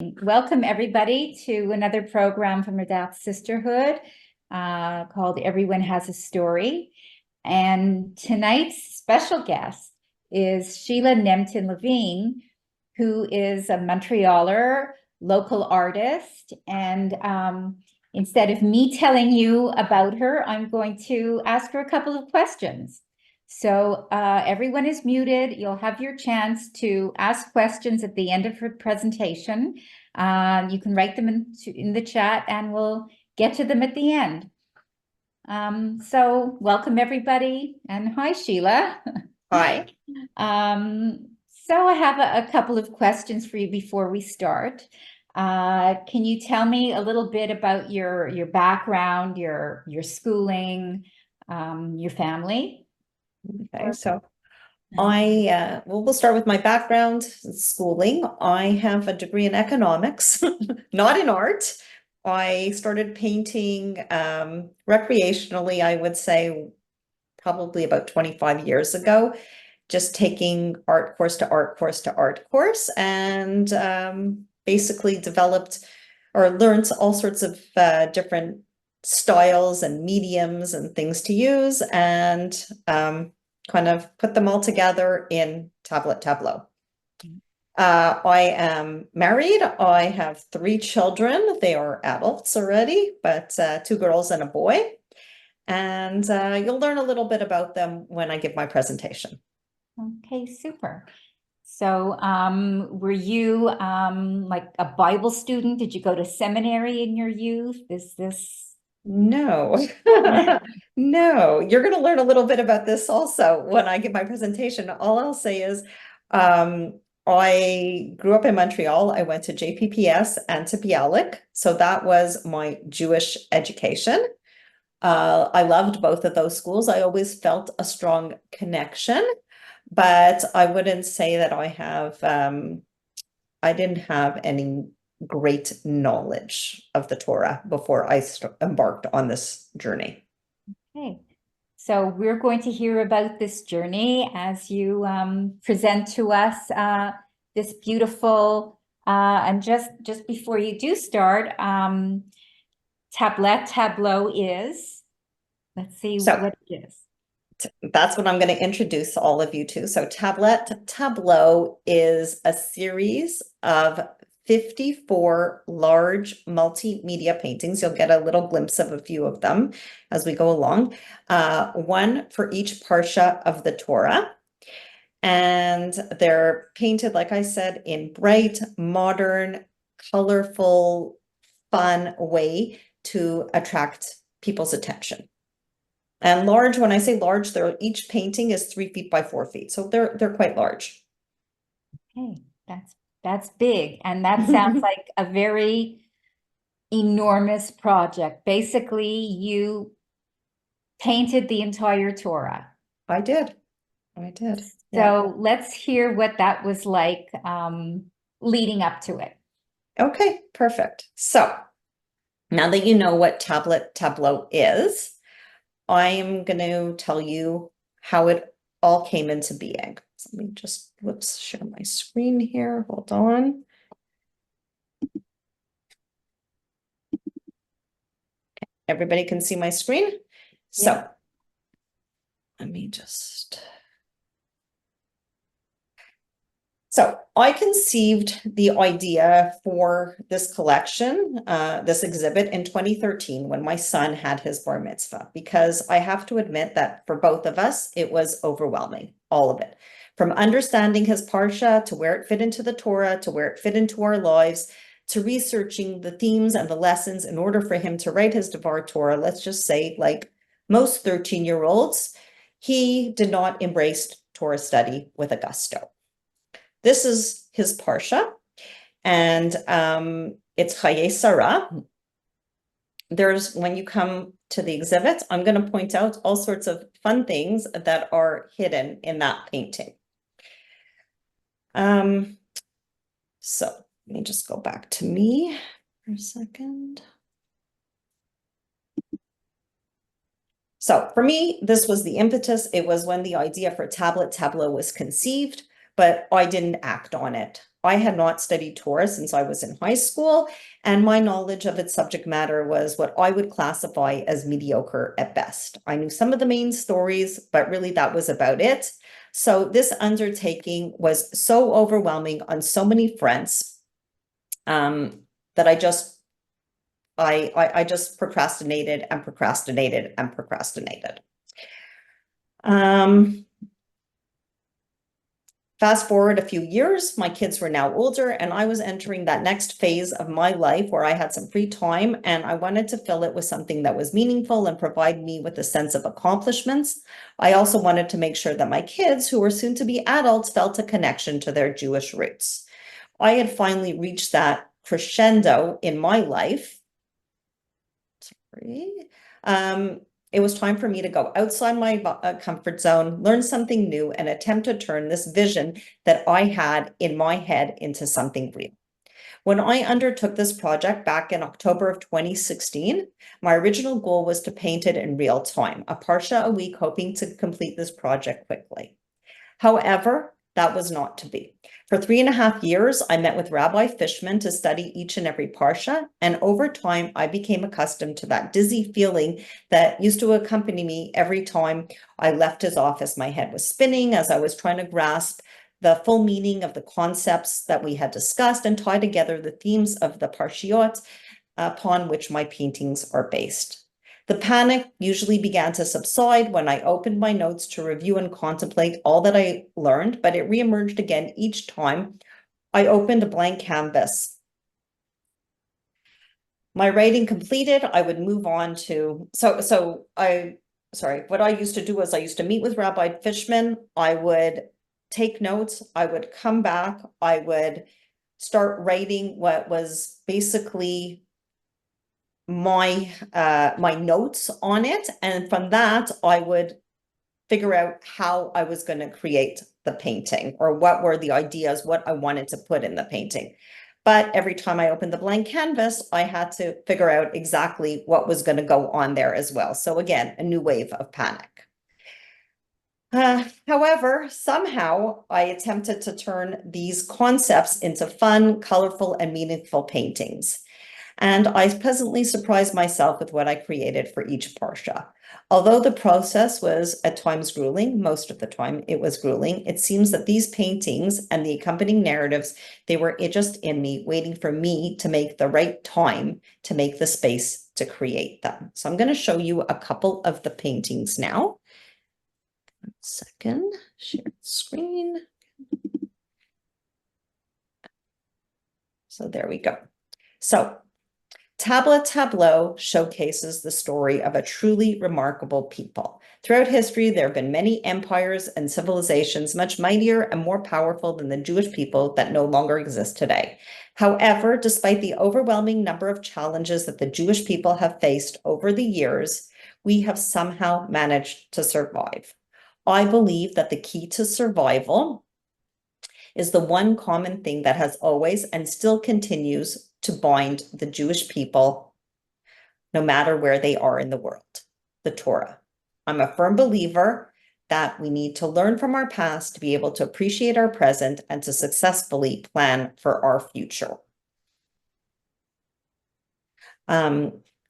Welcome everybody to another program from ADATH Sisterhood called Everyone Has a Story. And tonight's special guest is Sheila Nemtin Levine, who is a Montrealer, local artist. And instead of me telling you about her, I'm going to ask her a couple of questions. So everyone is muted. You'll have your chance to ask questions at the end of her presentation. You can write them in the chat and we'll get to them at the end. So welcome everybody, and hi Sheila. Hi. So I have a couple of questions for you before we start. Can you tell me a little bit about your background, your schooling, your family? Okay, so we'll start with my background schooling. I have a degree in economics, not in art. I started painting recreationally, I would say probably about 25 years ago, just taking art course to art course to art course, and basically developed or learned all sorts of different styles and mediums and things to use, and kind of put them all together in Tablet Tableaux. I am married. I have 3 children. They are adults already, but 2 girls and a boy. And you'll learn a little bit about them when I give my presentation. Okay, super. So were you like a Bible student? Did you go to seminary in your youth? Is this... No, no, you're going to learn a little bit about this also when I give my presentation. All I'll say is I grew up in Montreal. I went to JPPS and to Bialik. So that was my Jewish education. I loved both of those schools. I always felt a strong connection, but I wouldn't say that I didn't have any great knowledge of the Torah before I embarked on this journey. Okay, so we're going to hear about this journey as you present to us this beautiful, and just before you do start, Tablet Tableaux is, let's see what it is. That's what I'm going to introduce all of you to. So Tablet Tableaux is a series of 54 large multimedia paintings. You'll get a little glimpse of a few of them as we go along. One for each parsha of the Torah. And they're painted, like I said, in bright, modern, colorful, fun way to attract people's attention. And large, when I say large, each painting is 3 feet by 4 feet. So they're quite large. Okay, that's big. And that sounds like a very enormous project. Basically, you painted the entire Torah. I did. So let's hear what that was like leading up to it. Okay, perfect. So now that you know what Tablet Tableaux is, I'm going to tell you how it all came into being. So let me just, share my screen here. Hold on. Everybody can see my screen? So yeah. Let me just... So I conceived the idea for this collection, this exhibit in 2013 when my son had his bar mitzvah, because I have to admit that for both of us, it was overwhelming, all of it. From understanding his parsha to where it fit into the Torah, to where it fit into our lives, to researching the themes and the lessons in order for him to write his Devar Torah. Let's just say, like most 13-year-olds, he did not embrace Torah study with a gusto. This is his parsha, and it's Chaye Sarah. When you come to the exhibit, I'm going to point out all sorts of fun things that are hidden in that painting. So let me just go back to me for a second. So for me, this was the impetus. It was when the idea for Tablet Tableaux was conceived, but I didn't act on it. I had not studied Torah since I was in high school, and my knowledge of its subject matter was what I would classify as mediocre at best. I knew some of the main stories, but really that was about it. So this undertaking was so overwhelming on so many fronts that I just procrastinated and procrastinated and procrastinated. Fast forward a few years, my kids were now older, and I was entering that next phase of my life where I had some free time, and I wanted to fill it with something that was meaningful and provide me with a sense of accomplishments. I also wanted to make sure that my kids, who were soon to be adults, felt a connection to their Jewish roots. I had finally reached that crescendo in my life. It was time for me to go outside my comfort zone, learn something new, and attempt to turn this vision that I had in my head into something real. When I undertook this project back in October of 2016, my original goal was to paint it in real time, a parsha a week, hoping to complete this project quickly. However, that was not to be. For 3.5 years, I met with Rabbi Fishman to study each and every parsha, and over time, I became accustomed to that dizzy feeling that used to accompany me every time I left his office. My head was spinning as I was trying to grasp the full meaning of the concepts that we had discussed and tie together the themes of the parshiot upon which my paintings are based. The panic usually began to subside when I opened my notes to review and contemplate all that I learned, but it reemerged again each time I opened a blank canvas. My writing completed, I would move on to, what I used to do was I used to meet with Rabbi Fishman. I would take notes, I would come back, I would start writing what was basically my notes on it, and from that I would figure out how I was going to create the painting, or what were the ideas, what I wanted to put in the painting. But every time I opened the blank canvas, I had to figure out exactly what was going to go on there as well. So again, a new wave of panic. However, somehow I attempted to turn these concepts into fun, colorful, and meaningful paintings. And I pleasantly surprised myself with what I created for each parsha. Although the process was at times grueling, most of the time it was grueling, it seems that these paintings and the accompanying narratives, they were just in me, waiting for me to make the right time to make the space to create them. So I'm going to show you a couple of the paintings now. 1 second, share the screen. So there we go. So Tablet Tableaux showcases the story of a truly remarkable people. Throughout history, there have been many empires and civilizations much mightier and more powerful than the Jewish people that no longer exist today. However, despite the overwhelming number of challenges that the Jewish people have faced over the years, we have somehow managed to survive. I believe that the key to survival is the one common thing that has always and still continues to bind the Jewish people, no matter where they are in the world: the Torah. I'm a firm believer that we need to learn from our past to be able to appreciate our present and to successfully plan for our future.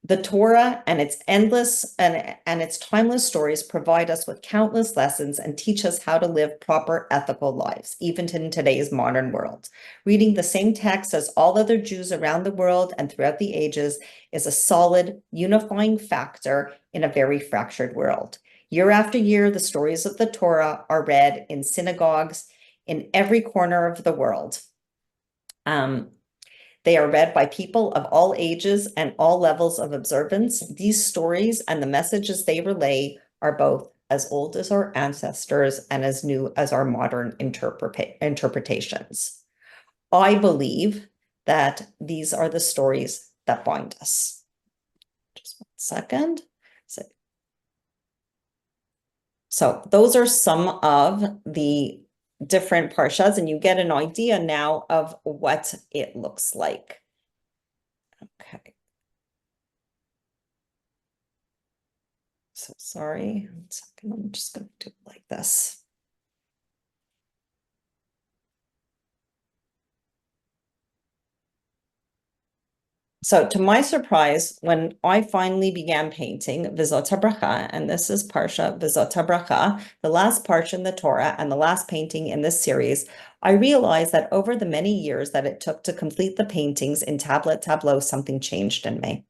The Torah and its endless and its timeless stories provide us with countless lessons and teach us how to live proper ethical lives, even in today's modern world. Reading the same text as all other Jews around the world and throughout the ages is a solid, unifying factor in a very fractured world. Year after year, the stories of the Torah are read in synagogues in every corner of the world. They are read by people of all ages and all levels of observance. These stories and the messages they relay are both as old as our ancestors and as new as our modern interpretations. I believe that these are the stories that bind us. Just 1 second. So those are some of the different parshas, and you get an idea now of what it looks like. Okay. So sorry, 1 second, I'm just going to do it like this. So to my surprise, when I finally began painting Vizot HaBracha, and this is Parsha Vizot HaBracha, the last parsha in the Torah and the last painting in this series, I realized that over the many years that it took to complete the paintings in Tablet Tableaux, something changed in me.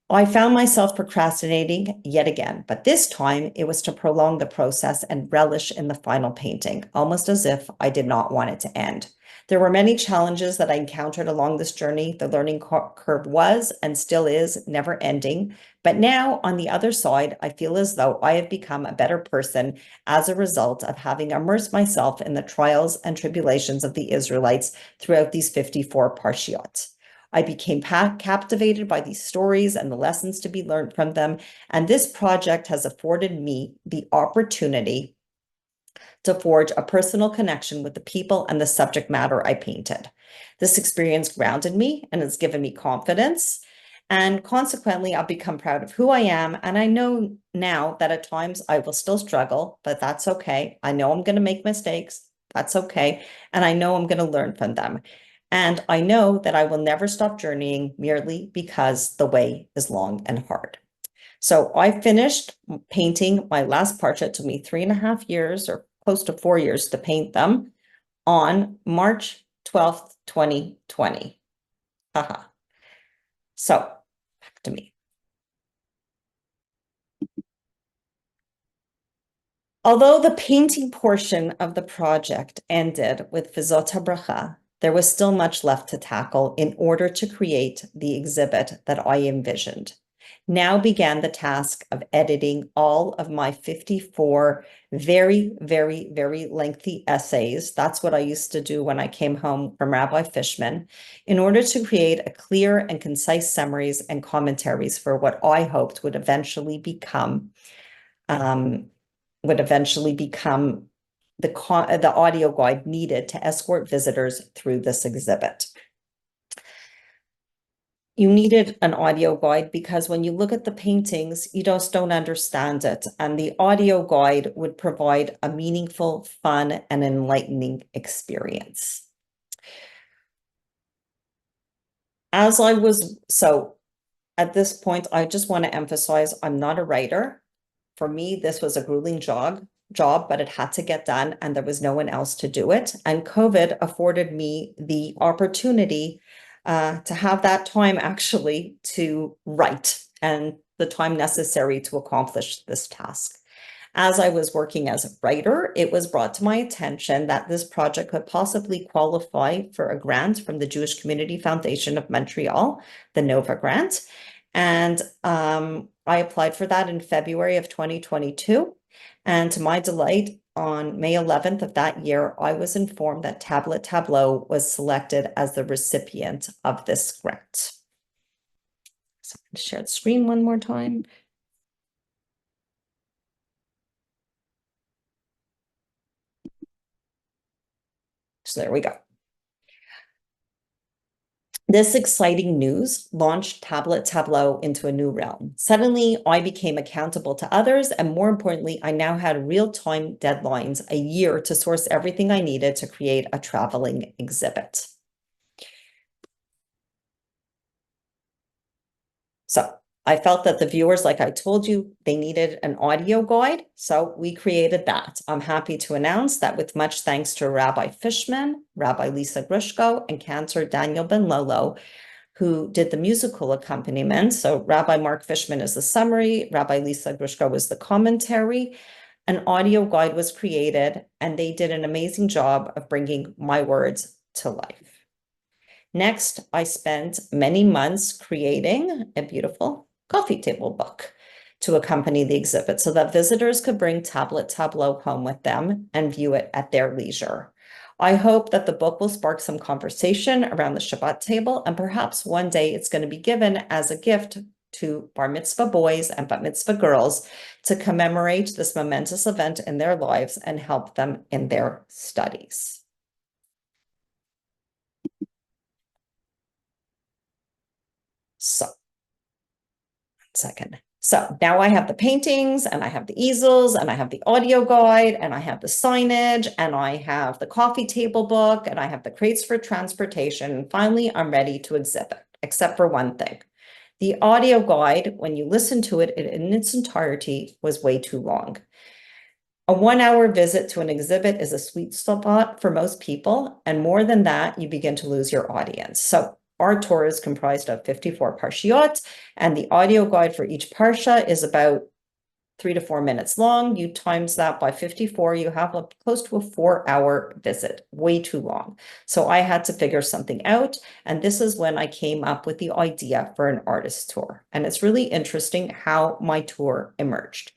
I found myself procrastinating yet again, but this time it was to prolong the process and relish in the final painting, almost as if I did not want it to end. There were many challenges that I encountered along this journey. The learning curve was and still is never ending. But now on the other side, I feel as though I have become a better person as a result of having immersed myself in the trials and tribulations of the Israelites throughout these 54 parshiot. I became captivated by these stories and the lessons to be learned from them. And this project has afforded me the opportunity to forge a personal connection with the people and the subject matter I painted. This experience grounded me and has given me confidence. And consequently, I've become proud of who I am. And I know now that at times I will still struggle, but that's okay. I know I'm going to make mistakes. That's okay. And I know I'm going to learn from them. And I know that I will never stop journeying merely because the way is long and hard. So I finished painting my last parsha. It took me 3.5 years or close to 4 years to paint them on March 12th, 2020. Haha. So back to me. Although the painting portion of the project ended with Vizot HaBracha, there was still much left to tackle in order to create the exhibit that I envisioned. Now began the task of editing all of my 54 very, very, very lengthy essays. That's what I used to do when I came home from Rabbi Fishman, in order to create a clear and concise summaries and commentaries for what I hoped would eventually become the audio guide needed to escort visitors through this exhibit. You needed an audio guide because when you look at the paintings, you just don't understand it. And the audio guide would provide a meaningful, fun, and enlightening experience. So at this point, I just want to emphasize I'm not a writer. For me, this was a grueling job, but it had to get done and there was no one else to do it. And COVID afforded me the opportunity to have that time actually to write and the time necessary to accomplish this task. As I was working as a writer, it was brought to my attention that this project could possibly qualify for a grant from the Jewish Community Foundation of Montreal, the NOVA grant. And I applied for that in February of 2022. And to my delight, on May 11th of that year, I was informed that Tablet Tableaux was selected as the recipient of this grant. So I'm going to share the screen one more time. So there we go. This exciting news launched Tablet Tableaux into a new realm. Suddenly, I became accountable to others, and more importantly, I now had real-time deadlines, a year to source everything I needed to create a traveling exhibit. So I felt that the viewers, like I told you, they needed an audio guide, so we created that. I'm happy to announce that with much thanks to Rabbi Fishman, Rabbi Lisa Grushcow, and Cantor Daniel Benlolo, who did the musical accompaniment. So Rabbi Mark Fishman is the summary, Rabbi Lisa Grushcow was the commentary. An audio guide was created, and they did an amazing job of bringing my words to life. Next, I spent many months creating a beautiful coffee table book to accompany the exhibit so that visitors could bring Tablet Tableaux home with them and view it at their leisure. I hope that the book will spark some conversation around the Shabbat table, and perhaps one day it's going to be given as a gift to bar mitzvah boys and bat mitzvah girls to commemorate this momentous event in their lives and help them in their studies. So, 1 second. So now I have the paintings and I have the easels and I have the audio guide and I have the signage and I have the coffee table book and I have the crates for transportation. And finally, I'm ready to exhibit. except for one thing. The audio guide, when you listen to it in its entirety, was way too long. A 1-hour visit to an exhibit is a sweet spot for most people, and more than that, you begin to lose your audience. So our Torah is comprised of 54 parshiot, and the audio guide for each parsha is about 3 to 4 minutes long. You times that by 54, you have close to a 4-hour visit, way too long. So I had to figure something out. And this is when I came up with the idea for an artist tour. And it's really interesting how my tour emerged.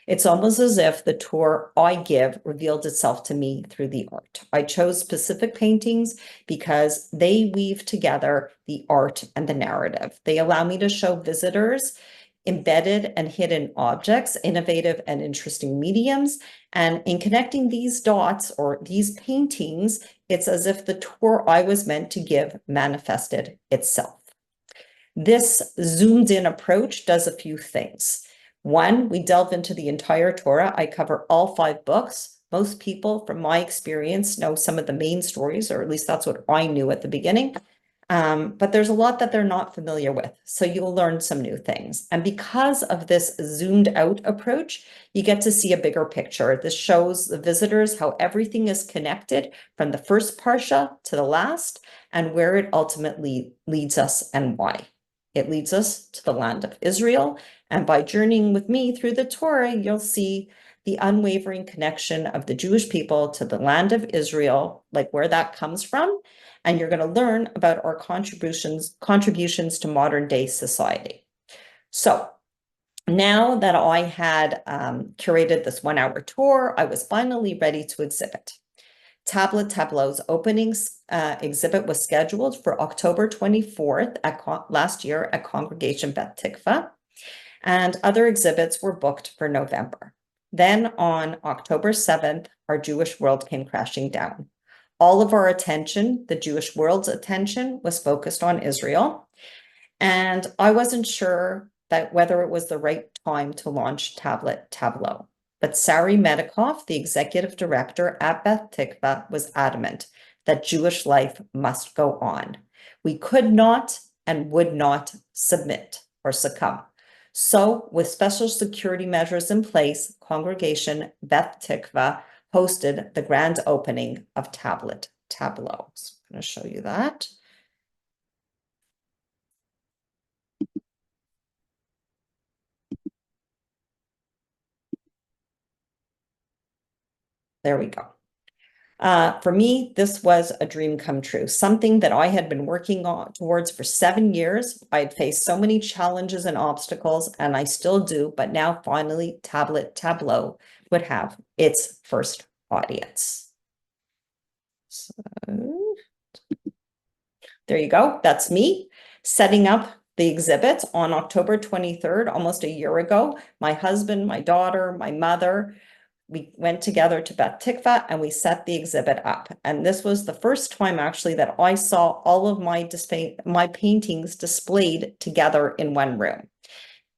It's almost as if the tour I give revealed itself to me through the art. I chose specific paintings because they weave together the art and the narrative. They allow me to show visitors embedded and hidden objects, innovative and interesting mediums. And in connecting these dots or these paintings, it's as if the tour I was meant to give manifested itself. This zoomed in approach does a few things. One, we delve into the entire Torah. I cover all 5 books. Most people, from my experience, know some of the main stories, or at least that's what I knew at the beginning. But there's a lot that they're not familiar with. So you'll learn some new things. And because of this zoomed out approach, you get to see a bigger picture. This shows the visitors how everything is connected from the first parsha to the last and where it ultimately leads us and why. It leads us to the land of Israel. And by journeying with me through the Torah, you'll see the unwavering connection of the Jewish people to the land of Israel, like where that comes from. And you're going to learn about our contributions to modern day society. So now that I had curated this 1-hour tour, I was finally ready to exhibit. Tablet Tableaux's opening exhibit was scheduled for October 24th last year at Congregation Beth Tikva, and other exhibits were booked for November. Then on October 7th, our Jewish world came crashing down. All of our attention, the Jewish world's attention, was focused on Israel. And I wasn't sure that whether it was the right time to launch Tablet Tableaux. But Sari Medikoff, the executive director at Beth Tikva, was adamant that Jewish life must go on. We could not and would not submit or succumb. So with special security measures in place, Congregation Beth Tikva hosted the grand opening of Tablet Tableaux. I'm going to show you that. There we go. For me, this was a dream come true, something that I had been working towards for 7 years. I had faced so many challenges and obstacles, and I still do, but now finally Tablet Tableaux would have its first audience. So there you go. That's me setting up the exhibit on October 23rd, almost a year ago. My husband, my daughter, my mother, we went together to Beth Tikva and we set the exhibit up. And this was the first time actually that I saw all of my paintings displayed together in one room.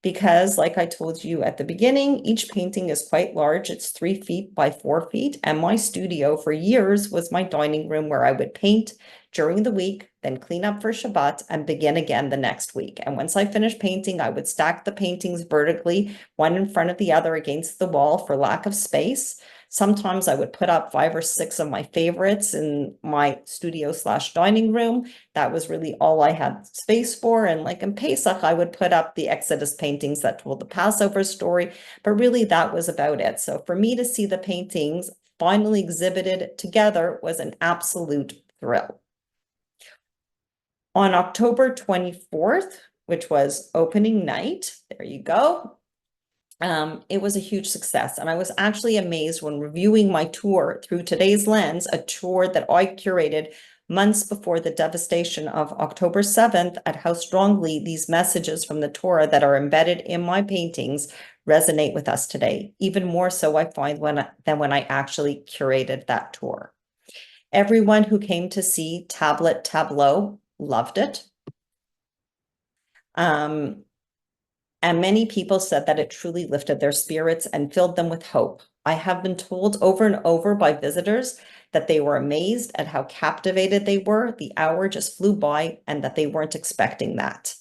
Because like I told you at the beginning, each painting is quite large. It's 3 feet by 4 feet. And my studio for years was my dining room where I would paint during the week, then clean up for Shabbat and begin again the next week. And once I finished painting, I would stack the paintings vertically, one in front of the other against the wall for lack of space. Sometimes I would put up 5 or 6 of my favorites in my studio/dining room. That was really all I had space for. And like in Pesach, I would put up the Exodus paintings that told the Passover story, but really that was about it. So for me to see the paintings finally exhibited together was an absolute thrill. On October 24th, which was opening night, there you go. It was a huge success. And I was actually amazed when reviewing my tour through today's lens, a tour that I curated months before the devastation of October 7th, at how strongly these messages from the Torah that are embedded in my paintings resonate with us today. Even more so, I find, than when I actually curated that tour. Everyone who came to see Tablet Tableaux loved it. And many people said that it truly lifted their spirits and filled them with hope. I have been told over and over by visitors that they were amazed at how captivated they were. The hour just flew by and that they weren't expecting that.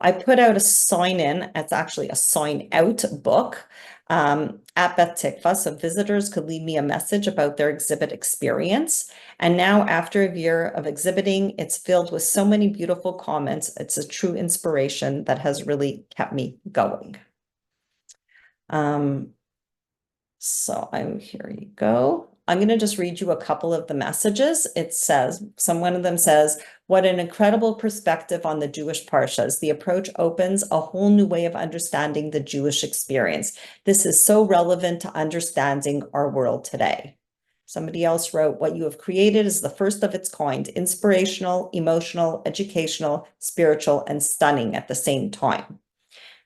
I put out a sign in, it's actually a sign out book at Beth Tikva, so visitors could leave me a message about their exhibit experience. And now after a year of exhibiting, it's filled with so many beautiful comments. It's a true inspiration that has really kept me going. So here you go. I'm going to just read you a couple of the messages. It says, one of them says, what an incredible perspective on the Jewish Parshas. The approach opens a whole new way of understanding the Jewish experience. This is so relevant to understanding our world today. Somebody else wrote, what you have created is the first of its kind, inspirational, emotional, educational, spiritual, and stunning at the same time.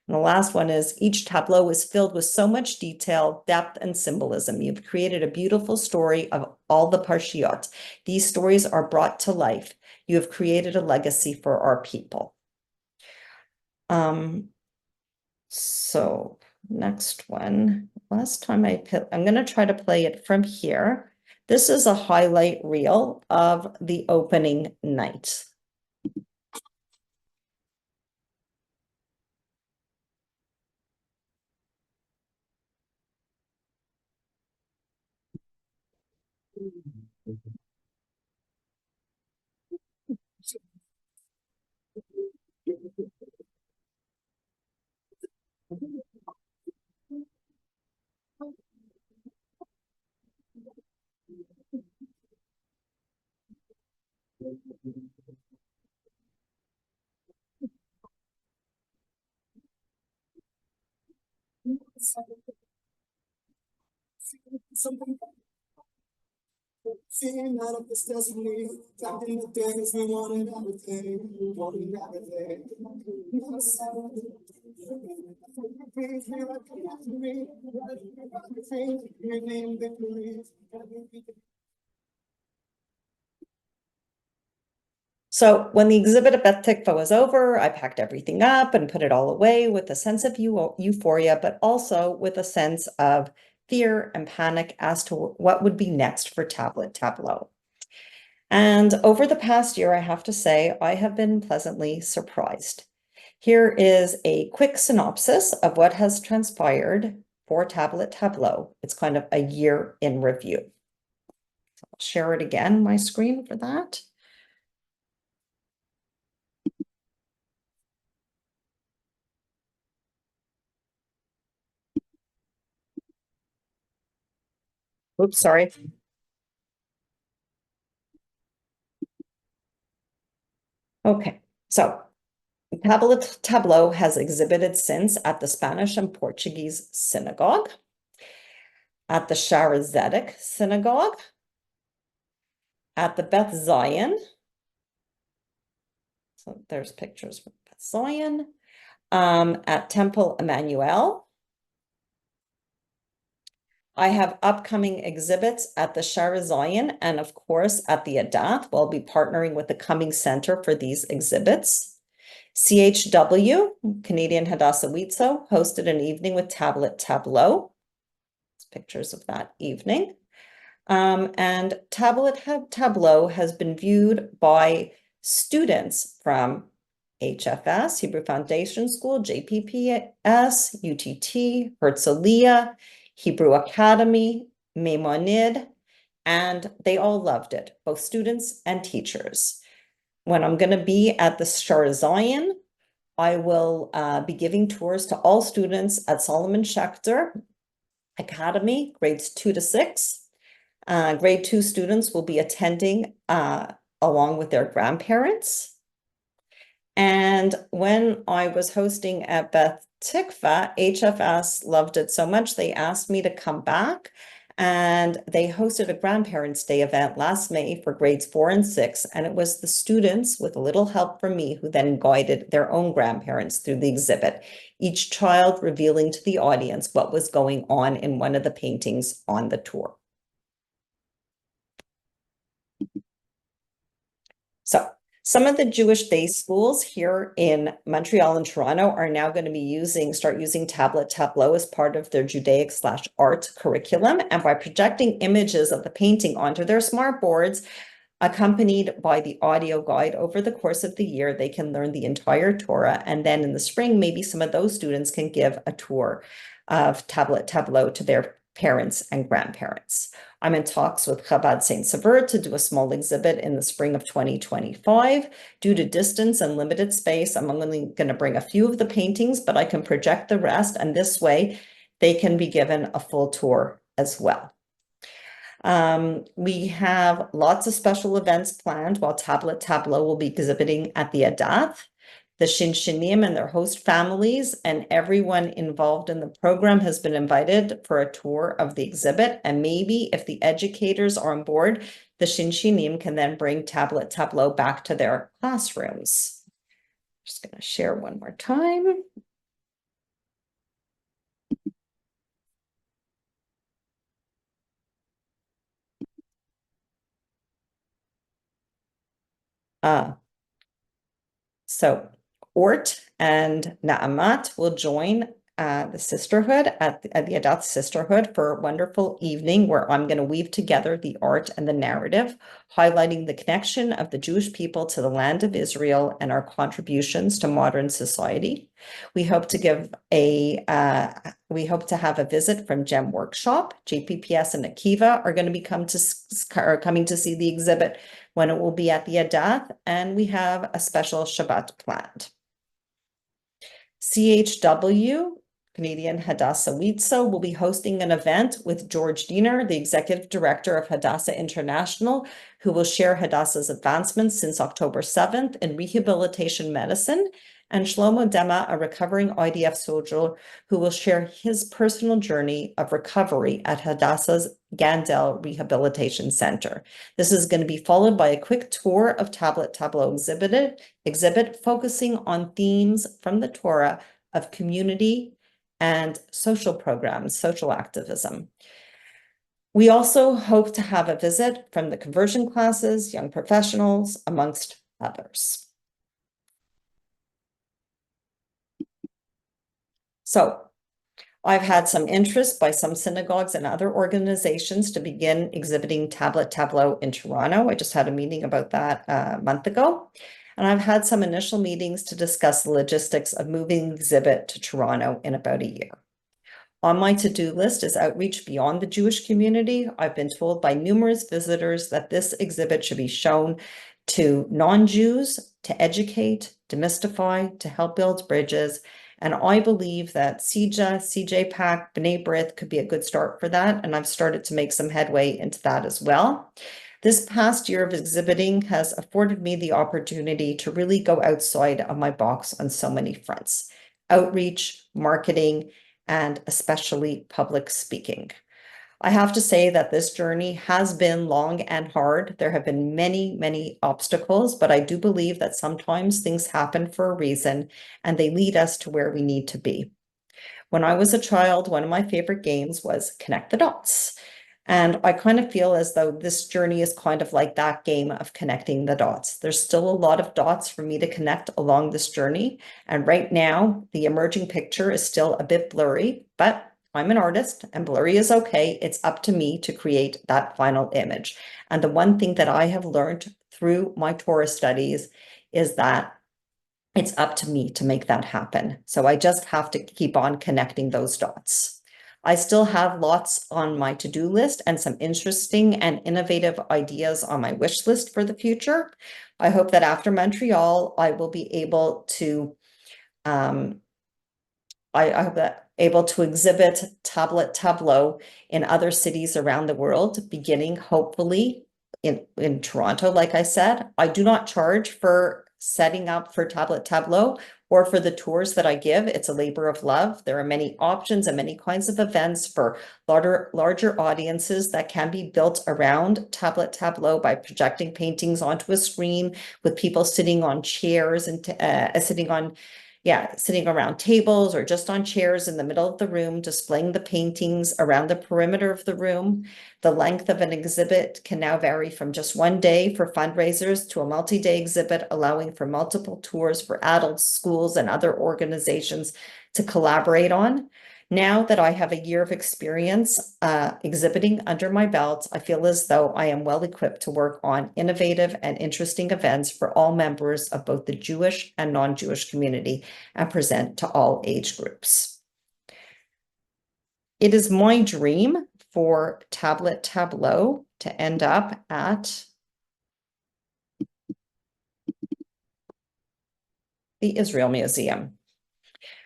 And the last one is, each tableau is filled with so much detail, depth, and symbolism. You've created a beautiful story of all the parshiot. These stories are brought to life. You have created a legacy for our people. So next one, last time I'm going to try to play it from here. This is a highlight reel of the opening night. Sitting out of this destiny, talking the things we wanted, everything, wanting everything. So when the exhibit at Beth Tikva was over, I packed everything up and put it all away with a sense of euphoria, but also with a sense of fear and panic as to what would be next for Tablet Tableaux. And over the past year, I have to say, I have been pleasantly surprised. Here is a quick synopsis of what has transpired for Tablet Tableaux. It's kind of a year in review. So I'll share it again, my screen for that. Oops, sorry. Okay, so Tablet Tableaux has exhibited since at the Spanish and Portuguese Synagogue, at the Shara Zedek Synagogue, at the Beth Zion. So there's pictures from Beth Zion, at Temple Emmanuel. I have upcoming exhibits at the Shara Zion and of course at the ADATH. We'll be partnering with the Cumming Center for these exhibits. CHW, Canadian Hadassah Wheatso, hosted an evening with Tablet Tableaux. Pictures of that evening. And Tablet Tableaux has been viewed by students from HFS, Hebrew Foundation School, JPPS, UTT, Herzliya, Hebrew Academy, Maimonid, and they all loved it, both students and teachers. When I'm going to be at the Shara Zion, I will be giving tours to all students at Solomon Schechter Academy, grades 2 to 6. Grade 2 students will be attending along with their grandparents. And when I was hosting at Beth Tikva, HFS loved it so much, they asked me to come back. And they hosted a Grandparents' Day event last May for grades 4 and 6. And it was the students, with a little help from me, who then guided their own grandparents through the exhibit, each child revealing to the audience what was going on in one of the paintings on the tour. So Some of the Jewish day schools here in Montreal and Toronto are now going to be start using Tablet Tableaux as part of their Judaic/art curriculum. And by projecting images of the painting onto their smart boards, accompanied by the audio guide over the course of the year, they can learn the entire Torah. And then in the spring, maybe some of those students can give a tour of Tablet Tableaux to their parents and grandparents. I'm in talks with Chabad Saint Sever to do a small exhibit in the spring of 2025. Due to distance and limited space, I'm only going to bring a few of the paintings, but I can project the rest, and this way they can be given a full tour as well. We have lots of special events planned while Tablet Tableaux will be exhibiting at the ADATH. The Shinshinim and their host families and everyone involved in the program has been invited for a tour of the exhibit. And maybe if the educators are on board, the Shinshinim can then bring Tablet Tableaux back to their classrooms. Just going to share one more time. So Ort and Naamat will join the sisterhood at the ADATH sisterhood for a wonderful evening where I'm going to weave together the art and the narrative, highlighting the connection of the Jewish people to the land of Israel and our contributions to modern society. We hope to have a visit from Gem Workshop. JPPS and Akiva are going to be coming to see the exhibit when it will be at the ADATH, and we have a special Shabbat planned. CHW, Canadian Hadassah Weetzo, will be hosting an event with George Diener, the Executive Director of Hadassah International, who will share Hadassah's advancements since October 7th in rehabilitation medicine, and Shlomo Dema, a recovering IDF soldier, who will share his personal journey of recovery at Hadassah's Gandel Rehabilitation Center. This is going to be followed by a quick tour of Tablet Tableaux exhibit focusing on themes from the Torah of community and social programs, social activism. We also hope to have a visit from the conversion classes, young professionals, amongst others. So I've had some interest by some synagogues and other organizations to begin exhibiting Tablet Tableaux in Toronto. I just had a meeting about that a month ago. And I've had some initial meetings to discuss the logistics of moving the exhibit to Toronto in about a year. On my to-do list is outreach beyond the Jewish community. I've been told by numerous visitors that this exhibit should be shown to non-Jews to educate, demystify, to help build bridges. And I believe that CJPAC, B'nai B'rith could be a good start for that. And I've started to make some headway into that as well. This past year of exhibiting has afforded me the opportunity to really go outside of my box on so many fronts: outreach, marketing, and especially public speaking. I have to say that this journey has been long and hard. There have been many, many obstacles, but I do believe that sometimes things happen for a reason and they lead us to where we need to be. When I was a child, one of my favorite games was Connect the Dots. And I kind of feel as though this journey is kind of like that game of connecting the dots. There's still a lot of dots for me to connect along this journey. And right now, the emerging picture is still a bit blurry, but I'm an artist and blurry is okay. It's up to me to create that final image. And the one thing that I have learned through my Torah studies is that it's up to me to make that happen. So I just have to keep on connecting those dots. I still have lots on my to-do list and some interesting and innovative ideas on my wish list for the future. I hope that after Montreal, I will be able to able to exhibit Tablet Tableaux in other cities around the world, beginning hopefully in Toronto. Like I said, I do not charge for setting up for Tablet Tableaux or for the tours that I give. It's a labor of love. There are many options and many kinds of events for larger audiences that can be built around Tablet Tableaux by projecting paintings onto a screen with people sitting on chairs and sitting on sitting around tables or just on chairs in the middle of the room, displaying the paintings around the perimeter of the room. The length of an exhibit can now vary from just one day for fundraisers to a multi-day exhibit, allowing for multiple tours for adults, schools, and other organizations to collaborate on. Now that I have a year of experience exhibiting under my belt, I feel as though I am well equipped to work on innovative and interesting events for all members of both the Jewish and non-Jewish community and present to all age groups. It is my dream for Tablet Tableaux to end up at the Israel Museum,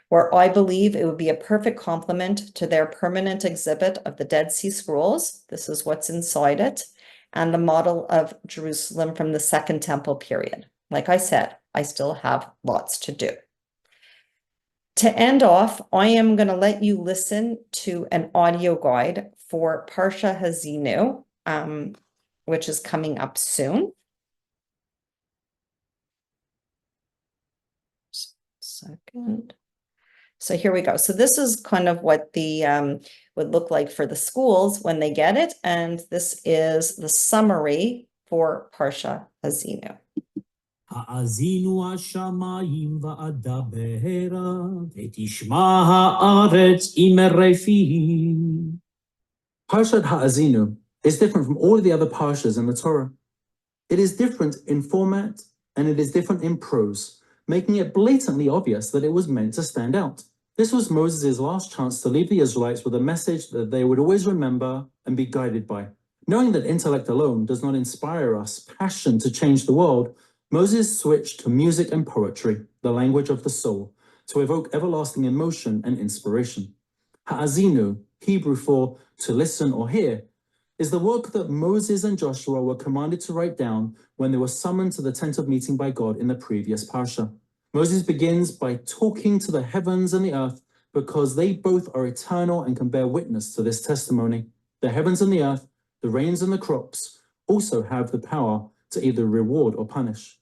where I believe it would be a perfect complement to their permanent exhibit of the Dead Sea Scrolls. This is what's inside it, and the model of Jerusalem from the Second Temple period. Like I said, I still have lots to do. To end off, I am going to let you listen to an audio guide for Parsha Hazinu, which is coming up soon. Second. So here we go. So this is kind of what the would look like for the schools when they get it. And this is the summary for Parsha Hazinu. האזינו השמיים ואדברה, ותשמע הארץ אמרי. Parshat Ha'azinu is different from all of the other parshas in the Torah. It is different in format and it is different in prose, making it blatantly obvious that it was meant to stand out. This was Moses' last chance to leave the Israelites with a message that they would always remember and be guided by. Knowing that intellect alone does not inspire us passion to change the world, Moses switched to music and poetry, the language of the soul, to evoke everlasting emotion and inspiration. Ha'azinu, Hebrew for to listen or hear, is the work that Moses and Joshua were commanded to write down when they were summoned to the tent of meeting by God in the previous parsha. Moses begins by talking to the heavens and the earth because they both are eternal and can bear witness to this testimony. The heavens and the earth, the rains and the crops, also have the power to either reward or punish.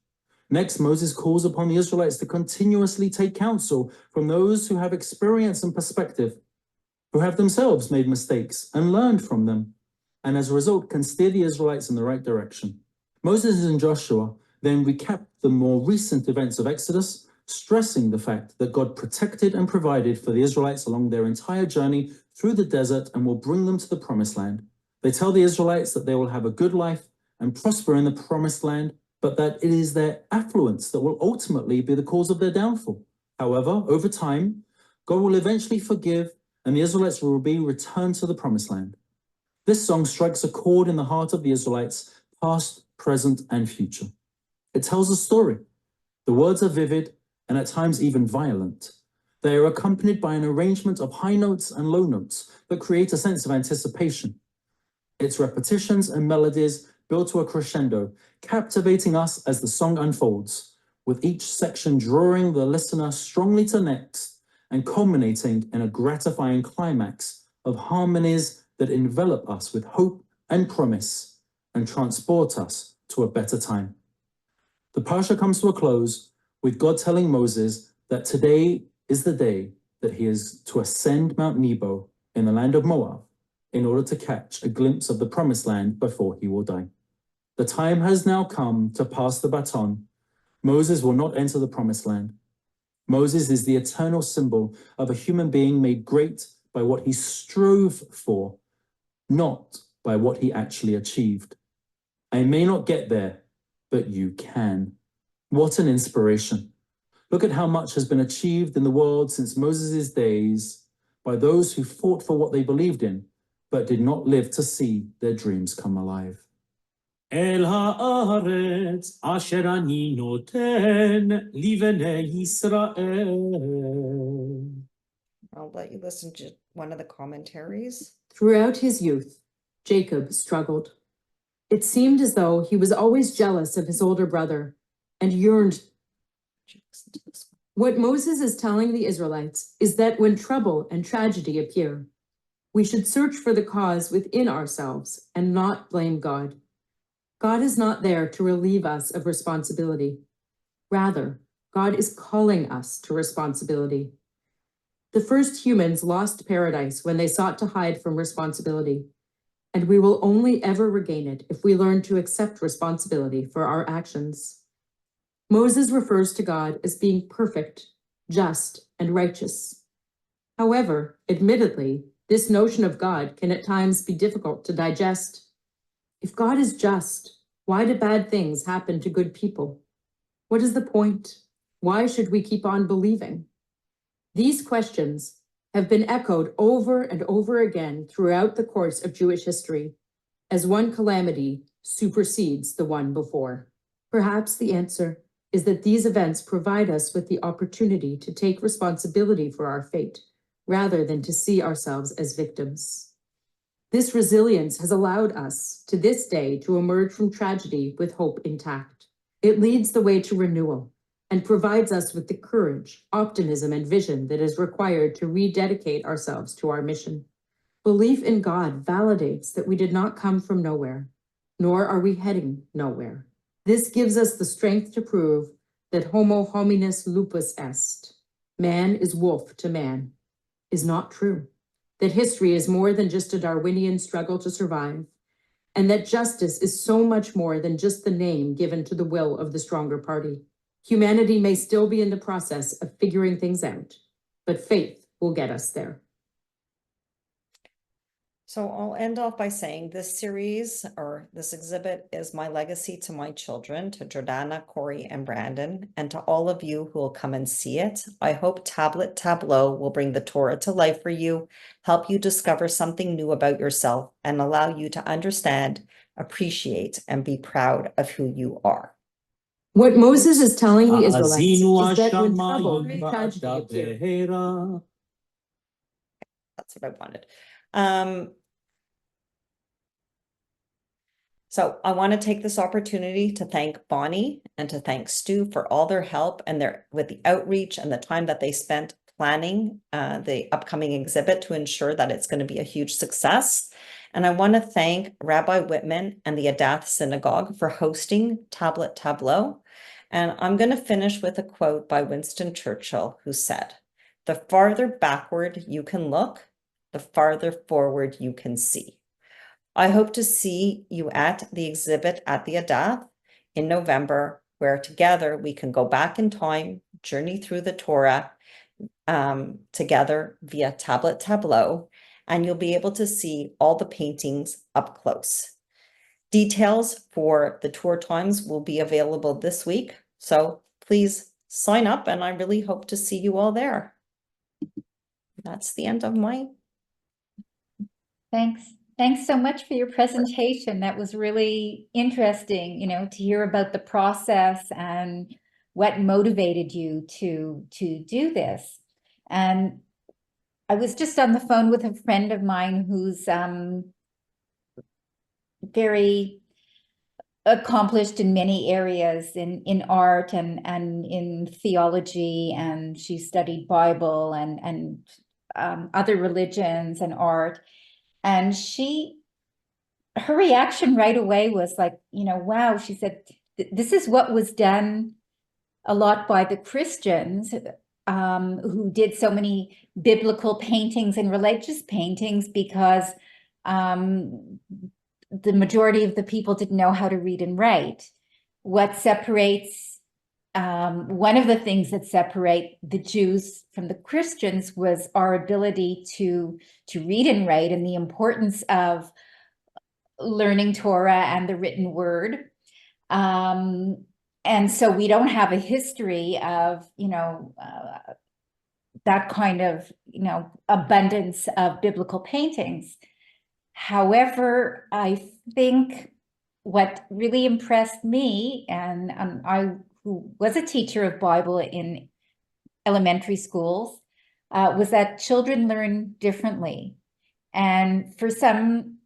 Next, Moses calls upon the Israelites to continuously take counsel from those who have experience and perspective, who have themselves made mistakes and learned from them, and as a result can steer the Israelites in the right direction. Moses and Joshua then recap the more recent events of Exodus, stressing the fact that God protected and provided for the Israelites along their entire journey through the desert and will bring them to the promised land. They tell the Israelites that they will have a good life and prosper in the promised land, but that it is their affluence that will ultimately be the cause of their downfall. However, over time, God will eventually forgive and the Israelites will be returned to the promised land. This song strikes a chord in the heart of the Israelites, past, present, and future. It tells a story. The words are vivid and at times even violent. They are accompanied by an arrangement of high notes and low notes that create a sense of anticipation. Its repetitions and melodies build to a crescendo, captivating us as the song unfolds, with each section drawing the listener strongly to next and culminating in a gratifying climax of harmonies that envelop us with hope and promise and transport us to a better time. The parsha comes to a close with God telling Moses that today is the day that he is to ascend Mount Nebo in the land of Moab in order to catch a glimpse of the promised land before he will die. The time has now come to pass the baton. Moses will not enter the promised land. Moses is the eternal symbol of a human being made great by what he strove for, not by what he actually achieved. I may not get there, but you can. What an inspiration. Look at how much has been achieved in the world since Moses' days by those who fought for what they believed in, but did not live to see their dreams come alive. אל הארץ אשר אני נותן לבני ישראל. I'll let you listen to one of the commentaries. Throughout his youth, Jacob struggled. It seemed as though he was always jealous of his older brother and yearned. What Moses is telling the Israelites is that when trouble and tragedy appear, we should search for the cause within ourselves and not blame God. God is not there to relieve us of responsibility. Rather, God is calling us to responsibility. The first humans lost paradise when they sought to hide from responsibility, and we will only ever regain it if we learn to accept responsibility for our actions. Moses refers to God as being perfect, just, and righteous. However, admittedly, this notion of God can at times be difficult to digest. If God is just, why do bad things happen to good people? What is the point? Why should we keep on believing? These questions have been echoed over and over again throughout the course of Jewish history, as one calamity supersedes the one before. Perhaps the answer is that these events provide us with the opportunity to take responsibility for our fate, rather than to see ourselves as victims. This resilience has allowed us, to this day, to emerge from tragedy with hope intact. It leads the way to renewal and provides us with the courage, optimism, and vision that is required to rededicate ourselves to our mission. Belief in God validates that we did not come from nowhere, nor are we heading nowhere. This gives us the strength to prove that homo hominis lupus est, man is wolf to man, is not true, that history is more than just a Darwinian struggle to survive, and that justice is so much more than just the name given to the will of the stronger party. Humanity may still be in the process of figuring things out, but faith will get us there. So I'll end off by saying this series or this exhibit is my legacy to my children, to Jordana, Corey, and Brandon, and to all of you who will come and see it. I hope Tablet Tableaux will bring the Torah to life for you, help you discover something new about yourself, and allow you to understand, appreciate, and be proud of who you are. What Moses is telling the Israelites האזינו is that when trouble השמיים and tragedy appear, והתבהרה. That's what I wanted. So I want to take this opportunity to thank Bonnie and to thank Stu for all their help and with the outreach and the time that they spent planning the upcoming exhibit to ensure that it's going to be a huge success. And I want to thank Rabbi Whitman and the ADATH Synagogue for hosting Tablet Tableaux. And I'm going to finish with a quote by Winston Churchill, who said, "The farther backward you can look, the farther forward you can see." I hope to see you at the exhibit at the ADATH in November, where together we can go back in time, journey through the Torah together via Tablet Tableaux, and you'll be able to see all the paintings up close. Details for the tour times will be available this week, so please sign up, and I really hope to see you all there. That's the end of my... Thanks. Thanks so much for your presentation. That was really interesting, to hear about the process and what motivated you to do this. And I was just on the phone with a friend of mine who's very accomplished in many areas in art and in theology, and she studied Bible and other religions and art. And her reaction right away was like, wow, she said, this is what was done a lot by the Christians who did so many biblical paintings and religious paintings because the majority of the people didn't know how to read and write. What separates one of the things that separate the Jews from the Christians was our ability to read and write, and the importance of learning Torah and the written word. And so we don't have a history of, that kind of, abundance of biblical paintings. However, I think what really impressed me, and I who was a teacher of Bible in elementary schools, was that children learn differently. And for some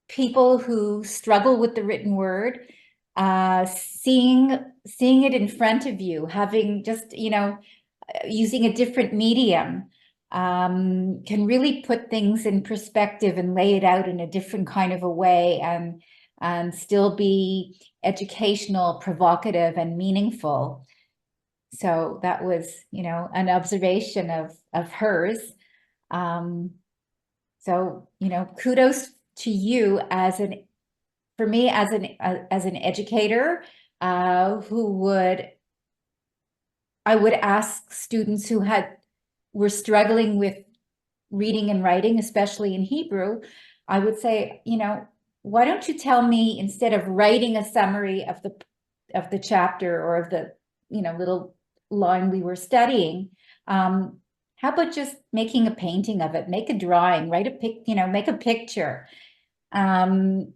people who struggle with the written word, seeing it in front of you, having just, using a different medium, can really put things in perspective and lay it out in a different kind of a way, and still be educational, provocative, and meaningful. So that was, an observation of hers. So, kudos to you for me as an educator, I would ask students who were struggling with reading and writing, especially in Hebrew, I would say, why don't you tell me, instead of writing a summary of the chapter or of the, little line we were studying, how about just making a painting of it, make a drawing, make a picture. And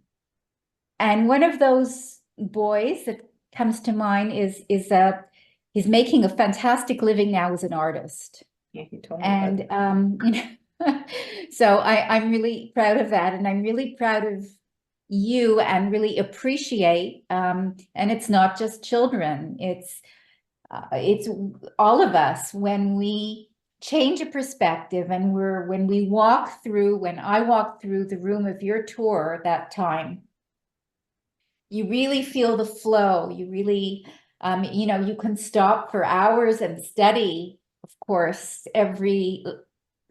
one of those boys that comes to mind is he's making a fantastic living now as an artist. Yeah, he told me about And so I'm really proud of that, and I'm really proud of you, and really appreciate. And it's not just children; it's all of us. When we change a perspective, and when I walk through the room of your tour that time, you really feel the flow. You really, you can stop for hours and study, of course, every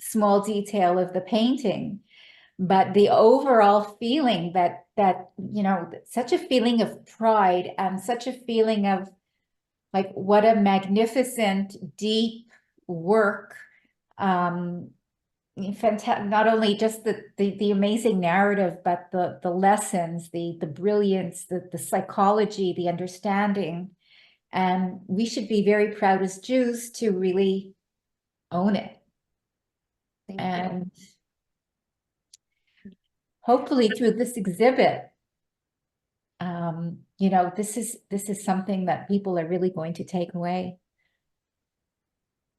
small detail of the painting, but the overall feeling that such a feeling of pride, and such a feeling of like, what a magnificent, deep work. Not only just the amazing narrative, but the lessons, the brilliance, the psychology, the understanding. And we should be very proud as Jews to really own it. Thank you. And hopefully through this exhibit, this is something that people are really going to take away.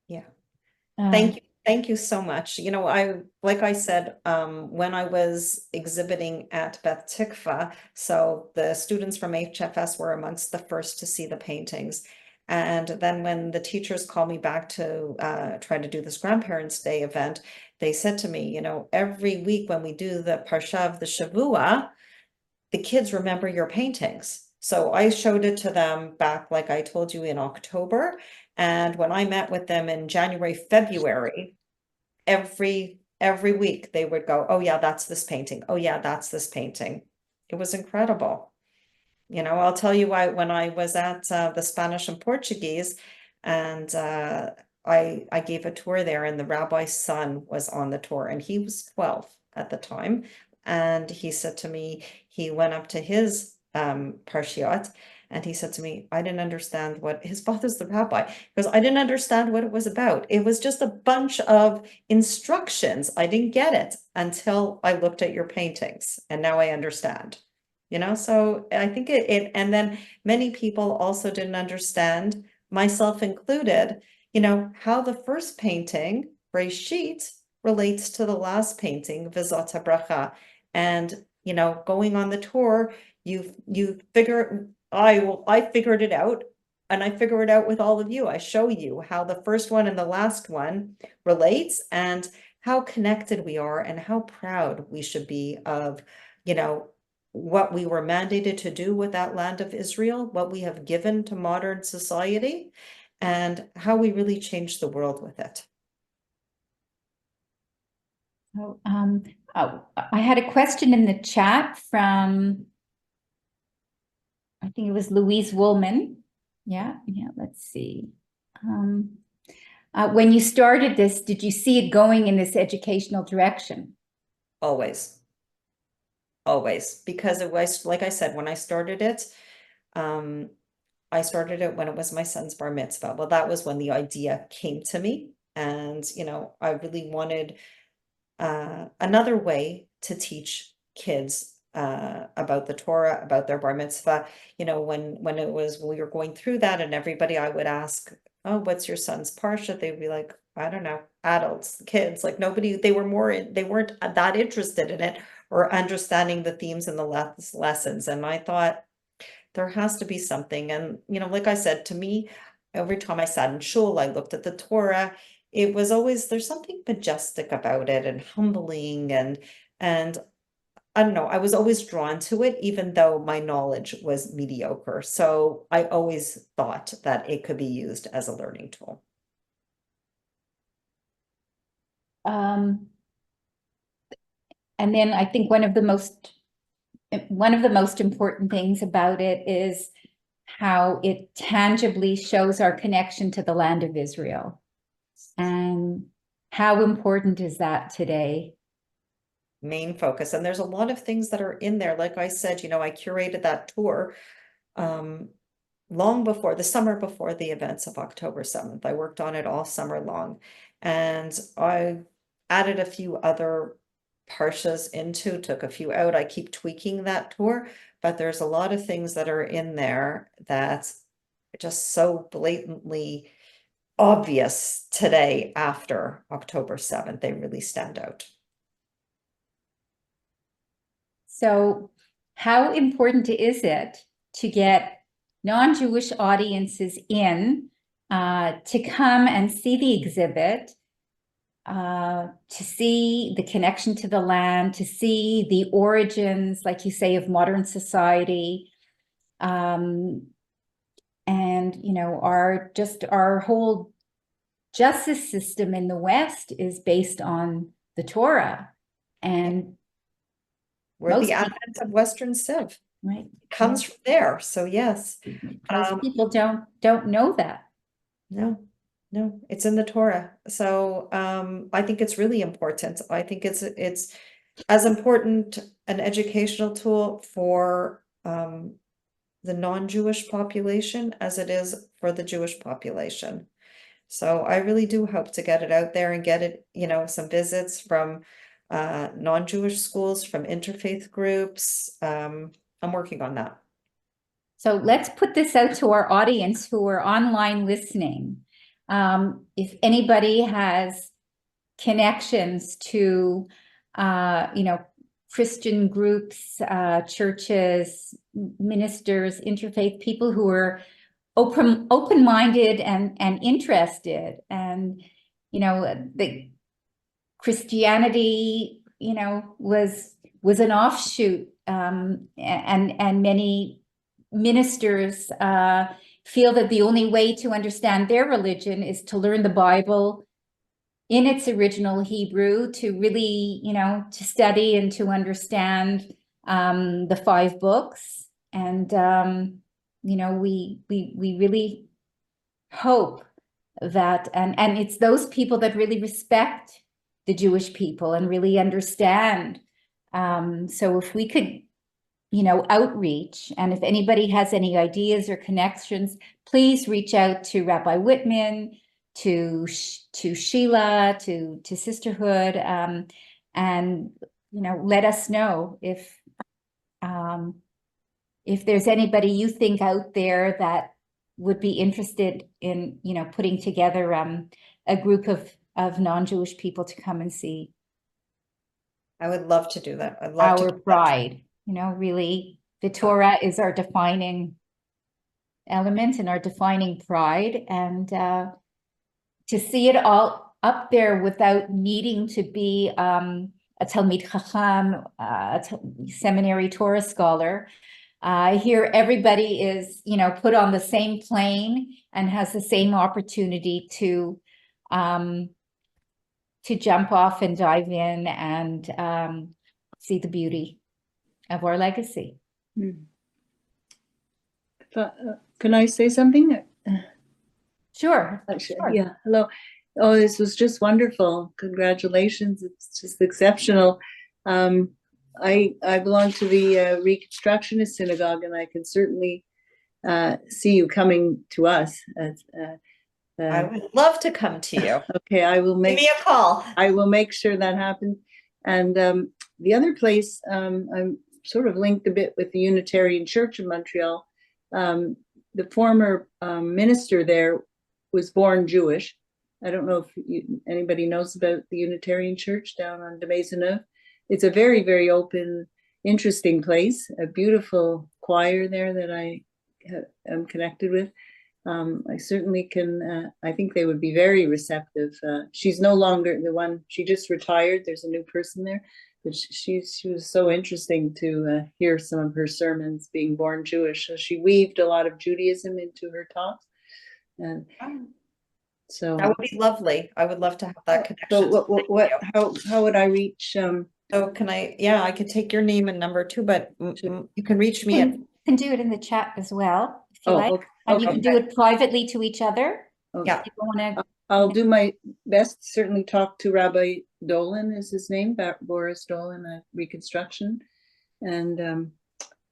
Yeah. Um, Thank you. Thank you so much. Like I said, when I was exhibiting at Beth Tikva, so the students from HFS were amongst the first to see the paintings. And then when the teachers called me back to try to do this Grandparents' Day event, they said to me, every week when we do the Parsha of the Shavua, the kids remember your paintings. So I showed it to them back, like I told you, in October. And when I met with them in January, February, every week they would go, oh yeah, that's this painting. Oh yeah, that's this painting. It was incredible. I'll tell you why. When I was at the Spanish and Portuguese, and I gave a tour there, and the rabbi's son was on the tour, and he was 12 at the time. And he said to me, he went up to his parshiot, and he said to me, I didn't understand what his father's the rabbi, because I didn't understand what it was about. It was just a bunch of instructions. I didn't get it until I looked at your paintings, and now I understand. So I think and then many people also didn't understand, myself included, how the first painting, Breshit, relates to the last painting, V'zot HaBracha. And, going on the tour, you figure, I figured it out, and I figure it out with all of you. I show you how the first one and the last one relates, and how connected we are, and how proud we should be of, what we were mandated to do with that land of Israel, what we have given to modern society, and how we really changed the world with it. So, I had a question in the chat from, I think it was Louise Woolman. Yeah, let's see. When you started this, did you see it going in this educational direction? Always, because it was, like I said, when I started it when it was my son's bar mitzvah. Well, that was when the idea came to me, and I really wanted another way to teach kids about the Torah, about their bar mitzvah. When we were going through that, and everybody, I would ask, oh, what's your son's parsha? They'd be like, I don't know, adults, kids, like nobody, they weren't that interested in it or understanding the themes and the lessons. And I thought, there has to be something. And, like I said, to me, every time I sat in shul, I looked at the Torah, it was always, there's something majestic about it, and humbling, and I don't know, I was always drawn to it, even though my knowledge was mediocre. So I always thought that it could be used as a learning tool. And then I think one of the most important things about it is how it tangibly shows our connection to the land of Israel. And how important is that today? Main focus. And there's a lot of things that are in there. Like I said, I curated that tour long before the summer before the events of October 7th. I worked on it all summer long. And I added a few other parshas into, took a few out. I keep tweaking that tour, but there's a lot of things that are in there that's just so blatantly obvious today after October 7th. They really stand out. So how important is it to get non-Jewish audiences in to come and see the exhibit, to see the connection to the land, to see the origins, like you say, of modern society, and our whole justice system in the West is based on the Torah, and we're the advent of Western Civ. Right. Comes from there. So yes. Most people don't know that. No, it's in the Torah. So I think it's really important. I think it's as important an educational tool for the non-Jewish population as it is for the Jewish population. So I really do hope to get it out there and get it, some visits from non-Jewish schools, from interfaith groups. I'm working on that. So let's put this out to our audience who are online listening. If anybody has connections to, Christian groups, churches, ministers, interfaith people who are open-minded and interested, and the Christianity, was an offshoot, and many ministers feel that the only way to understand their religion is to learn the Bible in its original Hebrew, to really, to study and to understand the 5 books. And we really hope that, and it's those people that really respect the Jewish people and really understand. So if we could, outreach, and if anybody has any ideas or connections, please reach out to Rabbi Whitman, to Sheila, to Sisterhood, and let us know if there's anybody you think out there that would be interested in putting together a group of non-Jewish people to come and see. I would love to do that. I'd love our pride. Really, the Torah is our defining element and our defining pride, and to see it all up there without needing to be a Talmid Chacham, a seminary Torah scholar. Here, everybody is, put on the same plane and has the same opportunity to jump off and dive in and see the beauty of our legacy. Can I say something? Sure. Sure. Yeah. Hello. Oh, this was just wonderful. Congratulations. It's just exceptional. I belong to the Reconstructionist Synagogue, and I can certainly see you coming to us. I would love to come to you. Okay, I will Give me a call. I will make sure that happens. And the other place, I'm sort of linked a bit with the Unitarian Church in Montreal. The former minister there was born Jewish. I don't know if anybody knows about the Unitarian Church down on de Maisonneuve. It's a very, very open, interesting place, a beautiful choir there that I am connected with. I certainly can, I think they would be very receptive. She's no longer the one, she just retired. There's a new person there, but she was so interesting to hear some of her sermons, being born Jewish. So she weaved a lot of Judaism into her talks, and so That would be lovely. I would love to have that connection. So Thank you. how would I reach? So can I, yeah, I could take your name and number too, but you can reach me at, You can do it in the chat as well, if you Oh, like. okay. And you Okay. can do it privately to each other. Okay. yeah, You don't want to. I'll do my best. Certainly talk to Rabbi Dolan is his name, Boris Dolan, Reconstruction, and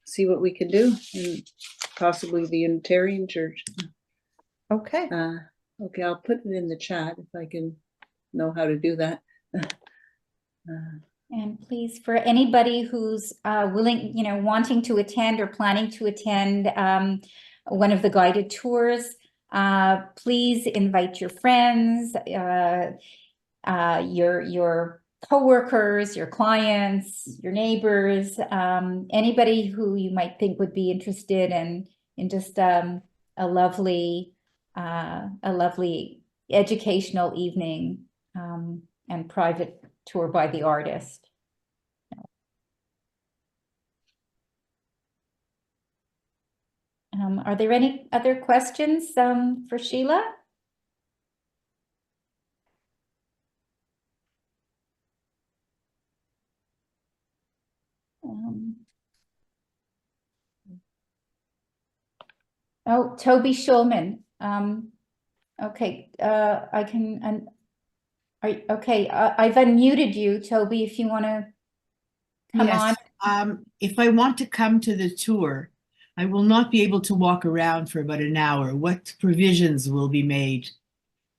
see what we can do, and possibly the Unitarian Church. okay. Okay, I'll put it in the chat if I can know how to do that. And please, for anybody who's willing, wanting to attend or planning to attend one of the guided tours, please invite your friends, your coworkers, your clients, your neighbors, anybody who you might think would be interested in just a lovely educational evening and private tour by the artist. Are there any other questions for Sheila? Oh, Toby Schulman. Okay, I can. Okay, I've unmuted you, Toby, if you want to come on. Yes, if I want to come to the tour, I will not be able to walk around for about an hour. What provisions will be made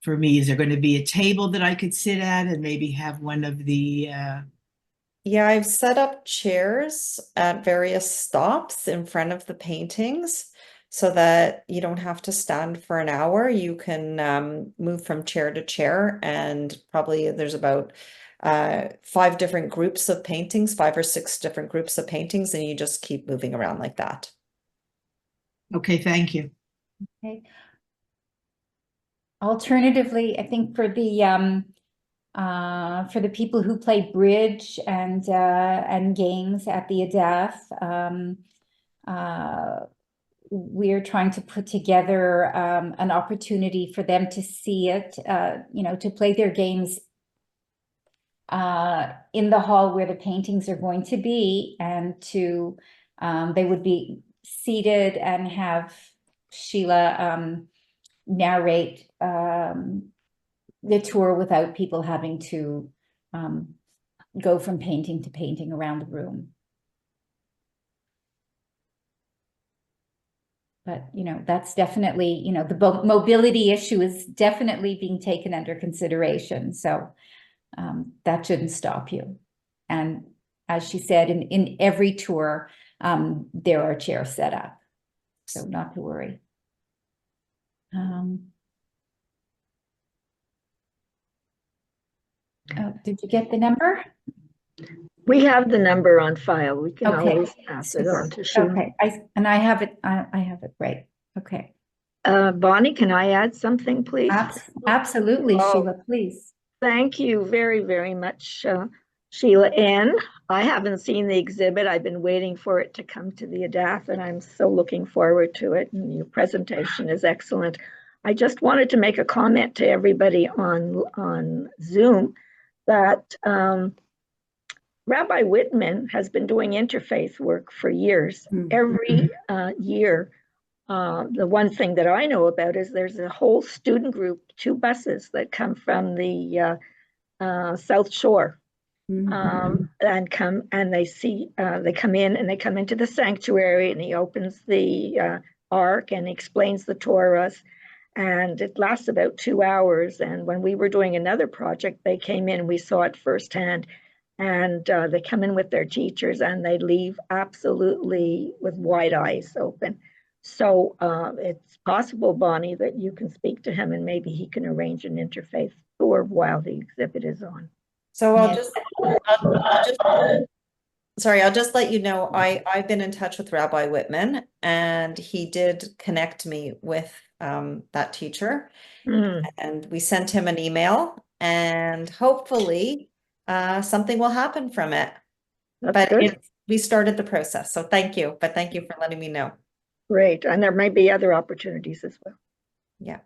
for me? Is there going to be a table that I could sit at and maybe have one of the Yeah, I've set up chairs at various stops in front of the paintings so that you don't have to stand for an hour. You can move from chair to chair, and probably there's about 5 different groups of paintings, 5 or 6 different groups of paintings, and you just keep moving around like that. Okay, thank you. Okay. Alternatively, I think for the people who play bridge and games at the ADATH, we're trying to put together an opportunity for them to see it, to play their games in the hall where the paintings are going to be, and to they would be seated and have Sheila narrate the tour without people having to go from painting to painting around the room. But, that's definitely, the mobility issue is definitely being taken under consideration. So that shouldn't stop you. And as she said, in every tour, there are chairs set up. So not to worry. Did you get the number? We have the number on file. We can Okay. always pass it on to Sheila. Okay, I have it. I have it right. Okay. Bonnie, can I add something, please? Absolutely, Oh. Sheila, please. Thank you very, very much, Sheila N. I haven't seen the exhibit. I've been waiting for it to come to the ADATH, and I'm so looking forward to it. And your presentation is excellent. I just wanted to make a comment to everybody on Zoom that Rabbi Whitman has been doing interfaith work for years. Every year, the one thing that I know about is there's a whole student group, 2 buses that come from the South Shore, and they come in and they come into the sanctuary, and he opens the ark and explains the Torahs, and it lasts about 2 hours. And when we were doing another project, they came in, we saw it firsthand. And they come in with their teachers and they leave absolutely with wide eyes open. So it's possible, Bonnie, that you can speak to him and maybe he can arrange an interfaith tour while the exhibit is on. So I'll just let you know, I've been in touch with Rabbi Whitman, and he did connect me with that teacher, and we sent him an email, and hopefully something will happen from it. That's But good. we started the process, so thank you. But thank you for letting me know. Great. And there may be other opportunities as well. Yeah.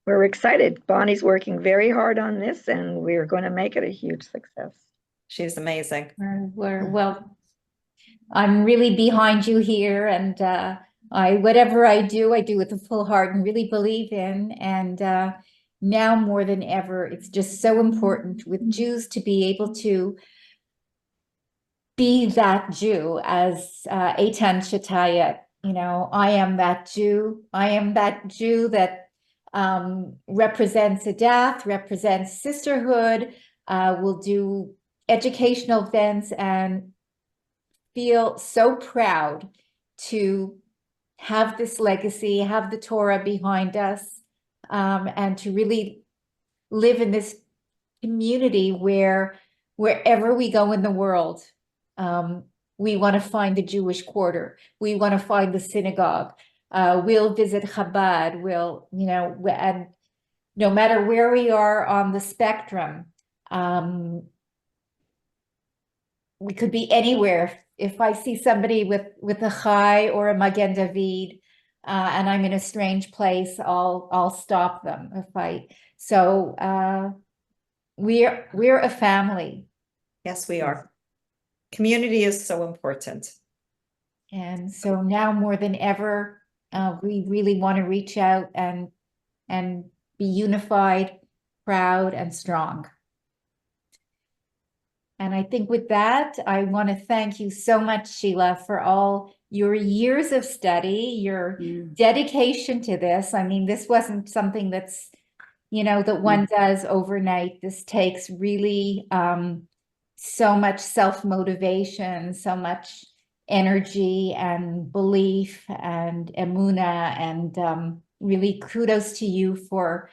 We're excited. Bonnie's working very hard on this, and we're going to make it a huge success. She's amazing. Well, I'm really behind you here, and whatever I do with a full heart and really believe in. And now more than ever, it's just so important with Jews to be able to be that Jew, as Eitan Shatayat, I am that Jew. I am that Jew that represents ADATH, represents sisterhood, will do educational events, and feel so proud to have this legacy, have the Torah behind us, and to really live in this community where wherever we go in the world, we want to find the Jewish quarter. We want to find the synagogue. We'll visit Chabad. And no matter where we are on the spectrum, we could be anywhere. If I see somebody with a Chai or a Magen David, and I'm in a strange place, I'll stop them. We're a family. Yes, we are. Community is so important. And so now more than ever, we really want to reach out and be unified, proud, and strong. And I think with that, I want to thank you so much, Sheila, for all your years of study, your dedication to this. I mean, this wasn't something that's, that one does overnight. This takes really so much self-motivation, so much energy and belief and emuna, and really kudos to you for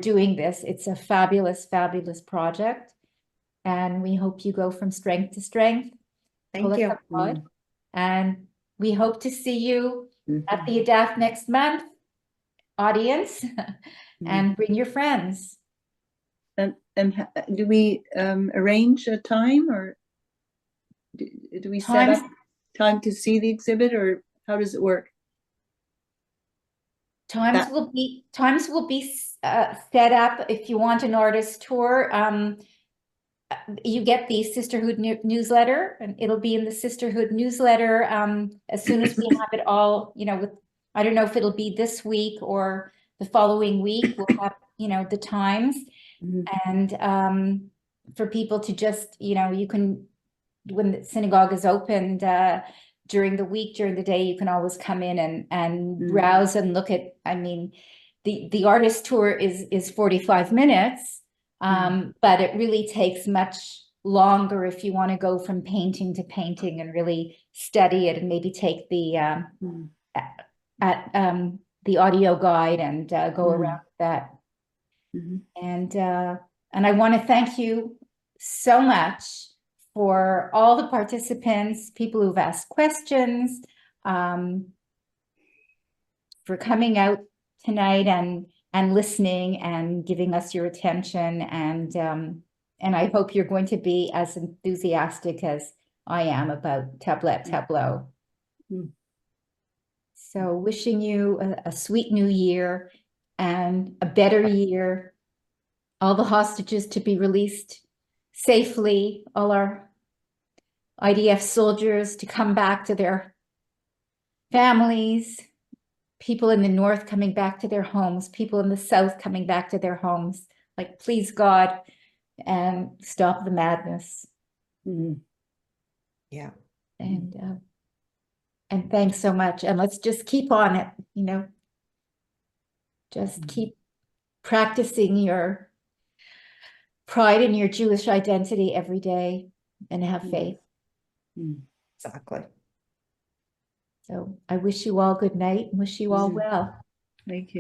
doing this. It's a fabulous, fabulous project. And we hope you go from strength to strength. Thank you. And we hope to see you at the ADATH next month, audience, and bring your friends. And do we arrange a time, or do we set up time to see the exhibit, or how does it work? Times will be set up if you want an artist tour. You get the Sisterhood newsletter, and it'll be in the Sisterhood newsletter as soon as we have it all, I don't know if it'll be this week or the following week. We'll have, the times. And for people to just, you can, when the synagogue is opened during the week, during the day, you can always come in and browse and look at, the artist tour is 45 minutes. But it really takes much longer if you want to go from painting to painting and really study it, and maybe take the the audio guide and go around that. And I want to thank you so much for all the participants, people who've asked questions, for coming out tonight and listening and giving us your attention. And I hope you're going to be as enthusiastic as I am about Tablet Tableaux. So wishing you a sweet new year and a better year, all the hostages to be released safely, all our IDF soldiers to come back to their families, people in the north coming back to their homes, people in the south coming back to their homes. Like, please God, and stop the madness. Yeah. And thanks so much. And let's just keep on it, just keep practicing your pride in your Jewish identity every day and have faith. Exactly. So I wish you all good night and wish you all well. Thank you.